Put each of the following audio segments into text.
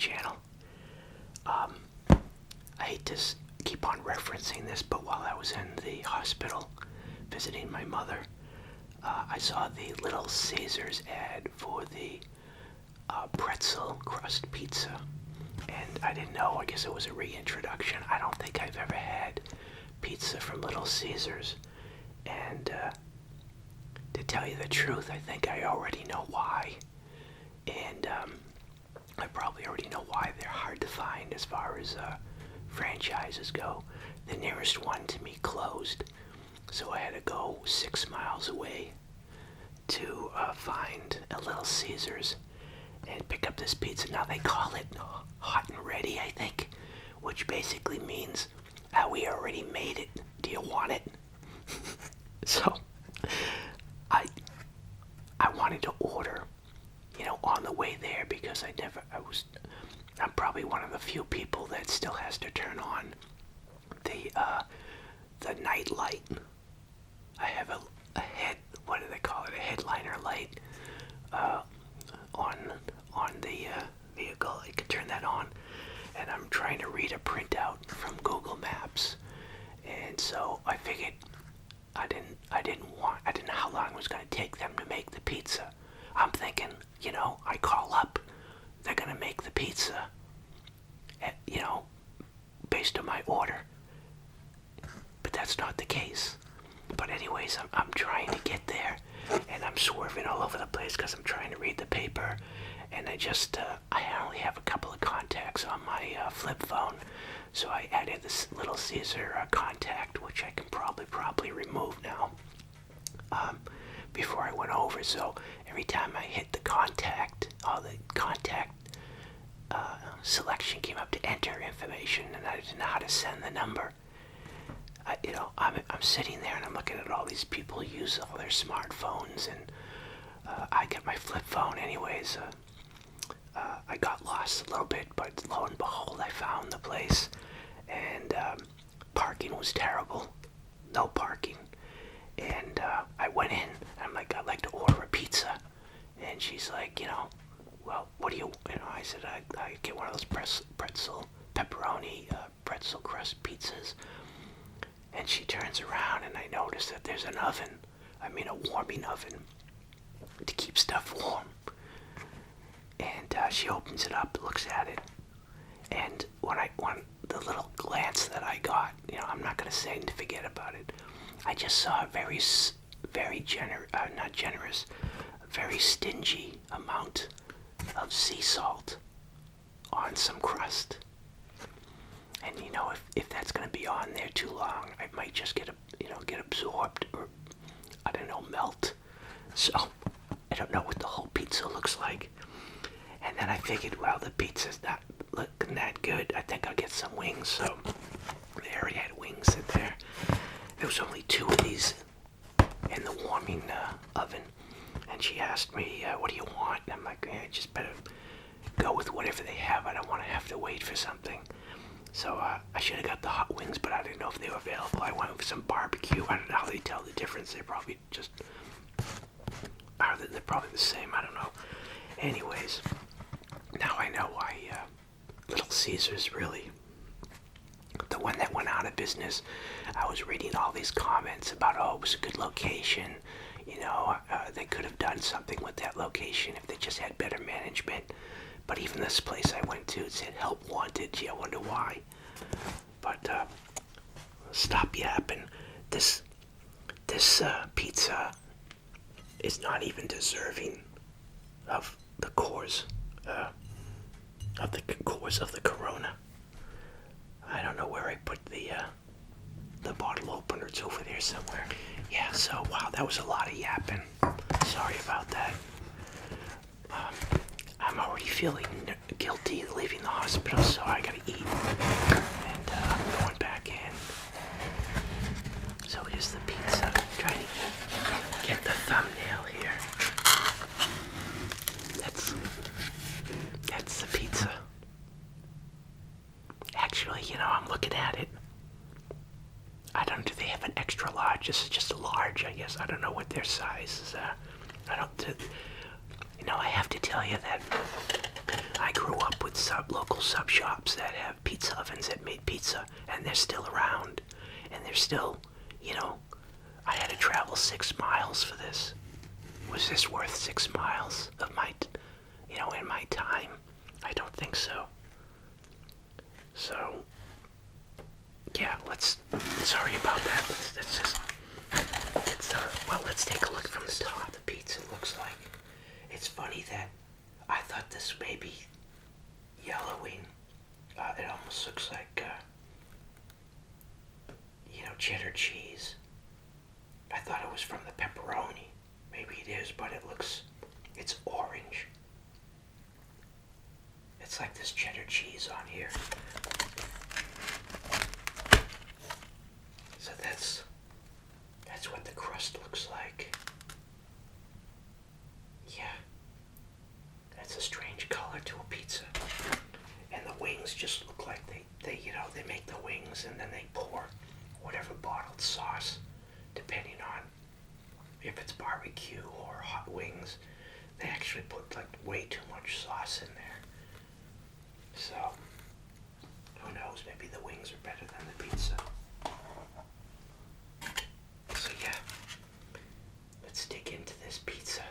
channel. I hate to keep on referencing this, but while I was in the hospital visiting my mother, I saw the Little Caesars ad for the Pretzel Crust pizza. And I didn't know, I guess it was a reintroduction. I don't think I've ever had pizza from Little Caesars. And to tell you the truth, I think I already know why. And I probably already know why they're hard to find as far as franchises go. The nearest one to me closed, so I had to go 6 miles away to find a Little Caesars and pick up this pizza. Now they call it hot and ready, I think, which basically means we already made it. Do you want it? So I wanted to order, on the way there, because I'm probably one of the few people that still has to turn on the night light. I have a what do they call it? A headliner light on the vehicle. I can turn that on, and I'm trying to read a printout from Google Maps, and so I figured I didn't know how long it was going to take them to make the pizza. I'm thinking, I call up, they're going to make the pizza, based on my order. But that's not the case. But anyways, I'm trying to get there, and I'm swerving all over the place because I'm trying to read the paper, and I only have a couple of contacts on my flip phone, so I added this Little Caesar contact, which I can probably remove now, before I went over. So every time I hit the contact, all the contact selection came up to enter information, and I didn't know how to send the number. I'm sitting there and I'm looking at all these people use all their smartphones, and I got my flip phone anyways. I got lost a little bit, but lo and behold, I found the place, and parking was terrible. No parking. And I went in, and I'm like, I'd like to order a pizza. And she's like, well, what do you I said, I get one of those pretzel, pepperoni, pretzel crust pizzas. And she turns around, and I notice that there's an oven, a warming oven, to keep stuff warm. And she opens it up, looks at it, and when the little glance that I got, I'm not going to say to forget about it, I just saw a very very stingy amount of sea salt on some crust. And if that's going to be on there too long, it might just get absorbed, or I don't know, melt. So I don't know what the whole pizza looks like. And then I figured, well, the pizza's not looking that good. I think I'll get some wings. So they already had wings in there. There was only 2 of these in the warming oven. And she asked me, what do you want? And I'm like, I just better go with whatever they have. I don't want to have to wait for something. So I should have got the hot wings, but I didn't know if they were available. I went with some barbecue. I don't know how they tell the difference. They're probably they're probably the same. I don't know. Anyways, now I know why Little Caesars really, the one that went out of business. I was reading all these comments about, it was a good location. They could have done something with that location if they just had better management. But even this place I went to, it said help wanted. Gee, I wonder why. But stop yapping. This pizza is not even deserving of the cores of the Corona. I don't know where I put the bottle opener. It's over there somewhere. Yeah. So wow, that was a lot of yapping. Sorry about that. I'm already feeling guilty leaving the hospital, so I gotta eat. And I'm going back in. So here's the pizza. I'm trying to get the thumbnail here. That's the pizza. Actually, I'm looking at it. I don't know, do they have an extra large? This is just a large, I guess. I don't know what their size is. I have to tell you that I grew up with local sub shops that have pizza ovens that made pizza, and they're still around, and they're still, you know, I had to travel 6 miles for this. Was this worth 6 miles of my, in my time? I don't think so. So, yeah, sorry about that. Let's take a look from the top of the pizza. It looks like, it's funny that I thought this may be yellowing. It almost looks like, cheddar cheese. I thought it was from the pepperoni. Maybe it is, but it's orange. It's like this cheddar cheese on here. So that's what the crust looks like. Yeah. That's a strange color to a pizza. And the wings just look like they make the wings and then they pour whatever bottled sauce, depending on if it's barbecue or hot wings. They actually put like way too much sauce in there. So, who knows, maybe the wings are better than the pizza. So yeah, let's dig into this pizza.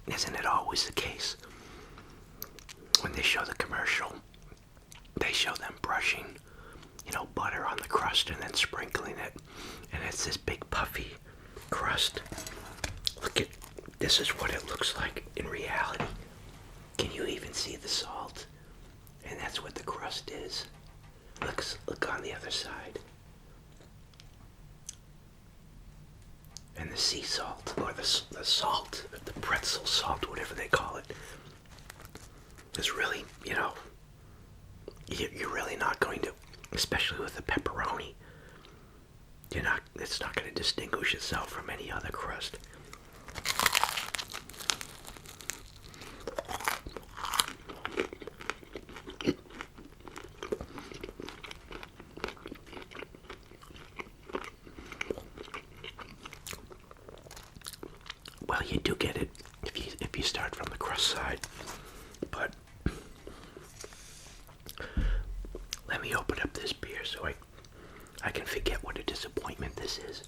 Isn't it always the case? When they show the commercial, they show them brushing, butter on the crust and then sprinkling it. And it's this big puffy crust. This is what it looks like in reality. Can you even see the salt? And that's what the crust is. Look on the other side. And the sea salt, or the salt, the pretzel salt, whatever they call it, is really, you're really not going to, especially with the pepperoni, it's not going to distinguish itself from any other crust. Well, you do get it if you start from the crust side, but let me open up this beer so I can forget what a disappointment this is.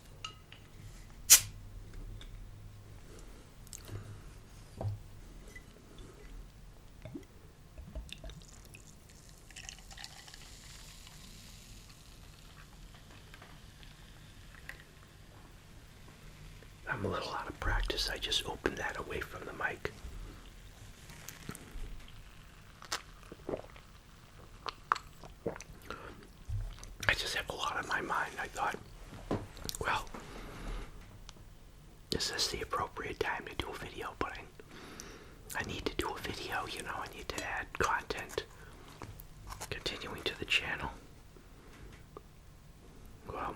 I'm a little out of practice. I just opened that away from the mic. I just have a lot on my mind. I thought, well, is this the appropriate time to do a video? But I need to do a video, I need to add content continuing to the channel. Well,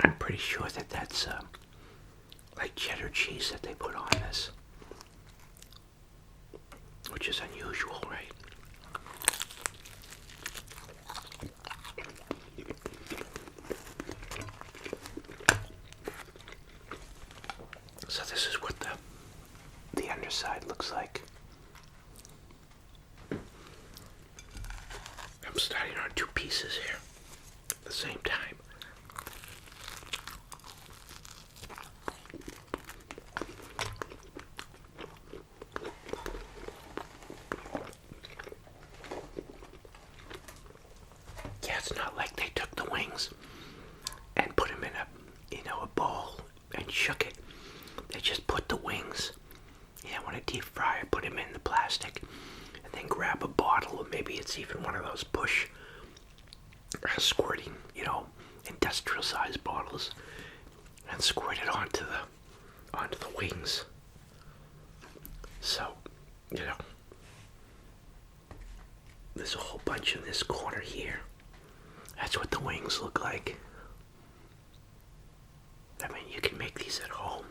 I'm pretty sure that's like cheddar cheese that they put on this, which is unusual, right? So this is what the underside looks like. I'm starting on 2 pieces here at the same time. It's not like they took the wings and put them in a bowl and shook it. They just put the wings, when a deep fryer, put them in the plastic, and then grab a bottle, or maybe it's even one of those push squirting, industrial sized bottles, and squirt it onto the wings. So, There's a whole bunch in this corner here. That's what the wings look like. I mean, you can make these at home.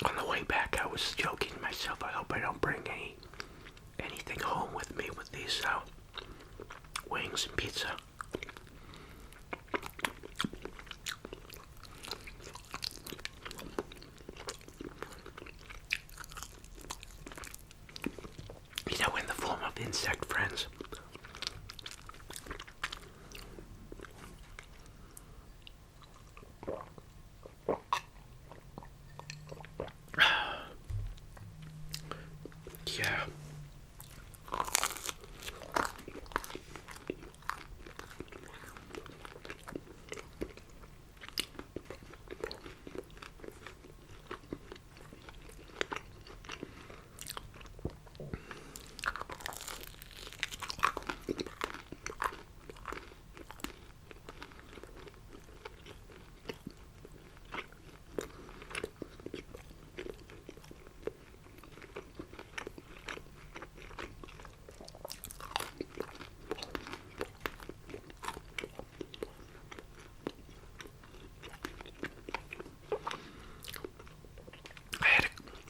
On the way back, I was joking to myself, I hope I don't bring anything home with me with these wings and pizza. You know, in the form of insect friends. Yeah.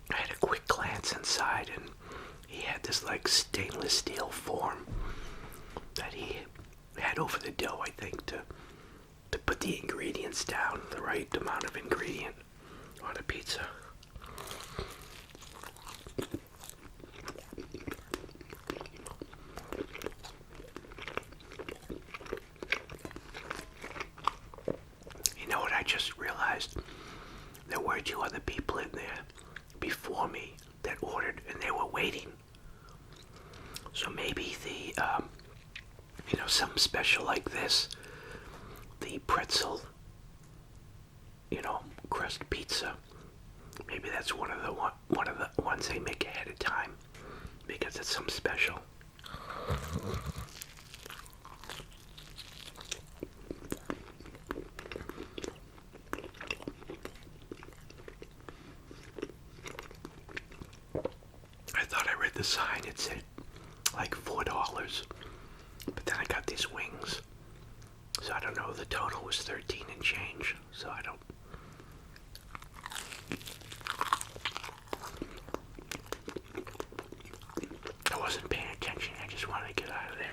I had a quick glance inside, and he had this like stainless steel form that he had over the dough, I think, to put the ingredients down, the right amount of ingredient on a pizza. You know what I just realized? There were two other people in there before me that ordered, and they were waiting. So maybe something special like this, the pretzel, crust pizza. Maybe that's one of the ones they make ahead of time because it's something special. I thought I read the sign, it said like $4, but then I got these wings, so I don't know, the total was 13 and change, so I wasn't paying attention, I just wanted to get out of there.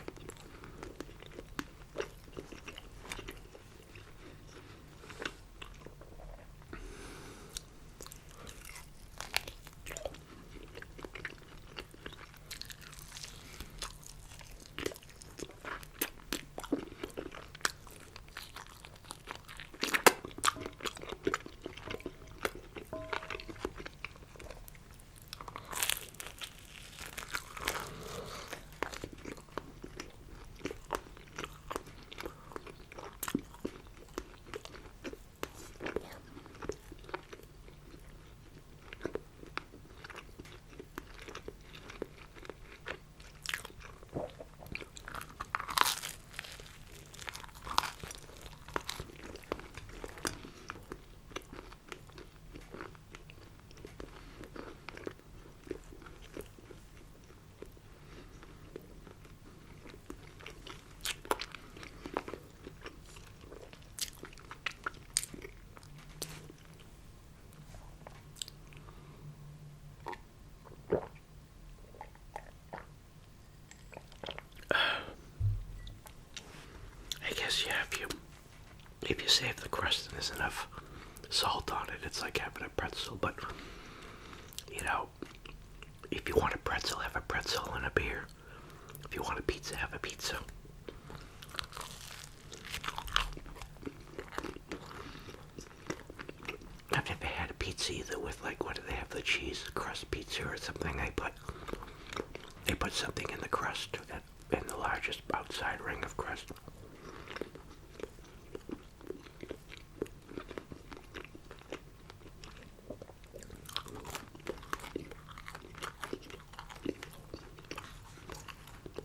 If you save the crust and there's enough salt on it, it's like having a pretzel. But, if you want a pretzel, have a pretzel and a beer. If you want a pizza, have a pizza. I've never had a pizza either with, like, what do they have, the cheese crust pizza or something. They put something in the crust, in the largest outside ring of crust.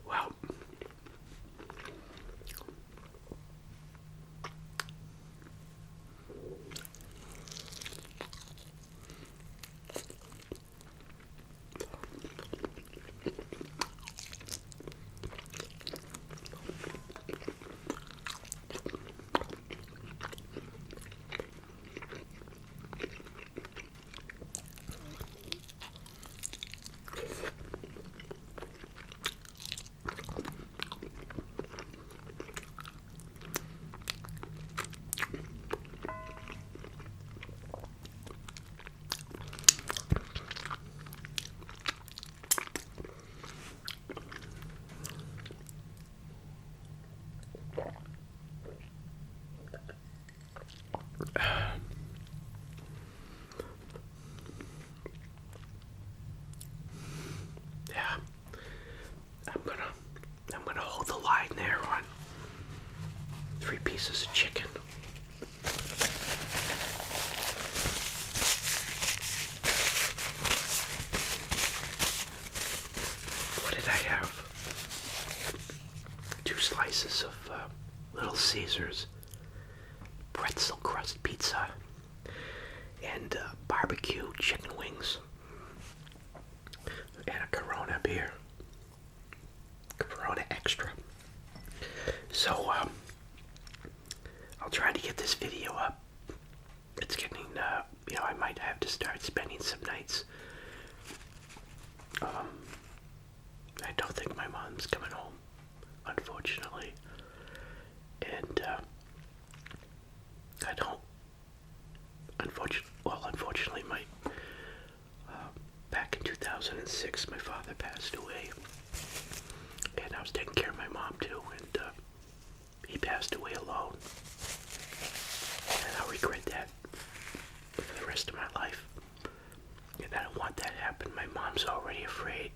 Well, hold the line there on 3 pieces of chicken. What did I have? 2 slices of Little Caesars Pretzel Crust pizza and barbecue chicken wings and a Corona beer. Corona Extra. So, I'll try to get this video up. It's getting, I might have to start spending some nights. I don't think my mom's coming home, unfortunately. And, I don't, unfortunately, back in 2006, my father passed away. And I was taking care of my mom too, and he passed away alone. And I'll regret that for the rest of my life. And I don't want that to happen. My mom's already afraid.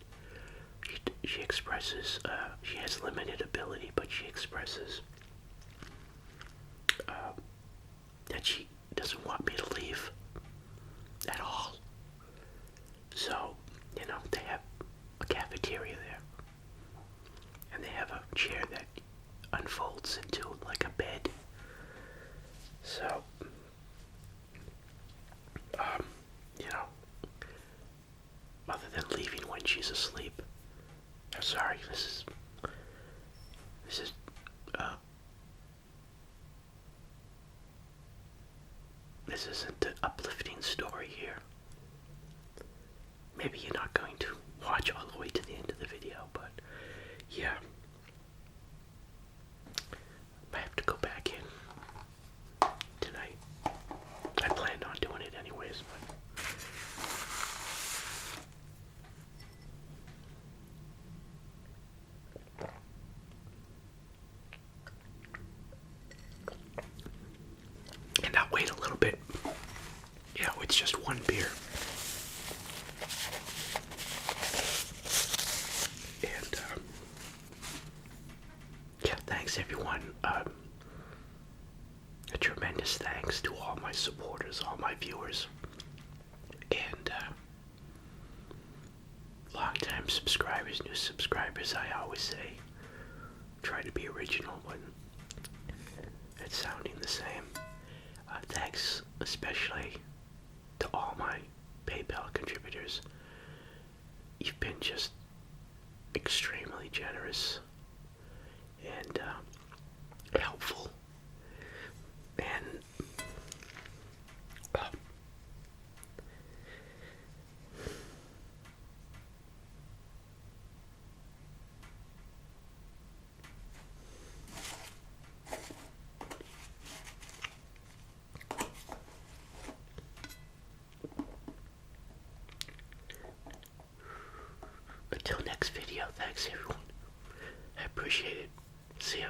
She expresses, she has limited ability, but she expresses that she doesn't want me to leave at all. So, they have a cafeteria there. And they have a chair that unfolds into like a bed. So, other than leaving when she's asleep. I'm sorry, this isn't an uplifting story here. Maybe you're not going to watch all the way to the end of the video, but yeah. I have to go back in tonight. I planned on doing it anyways, but and I'll wait a little bit. It's just 1 beer. And thanks everyone. A tremendous thanks to all my supporters, all my viewers, and long-time subscribers, new subscribers. I always say, try to be original when it's sounding the same. Thanks especially to all my PayPal contributors. You've been just extremely generous and helpful. And until next video, thanks everyone. I appreciate it. See ya.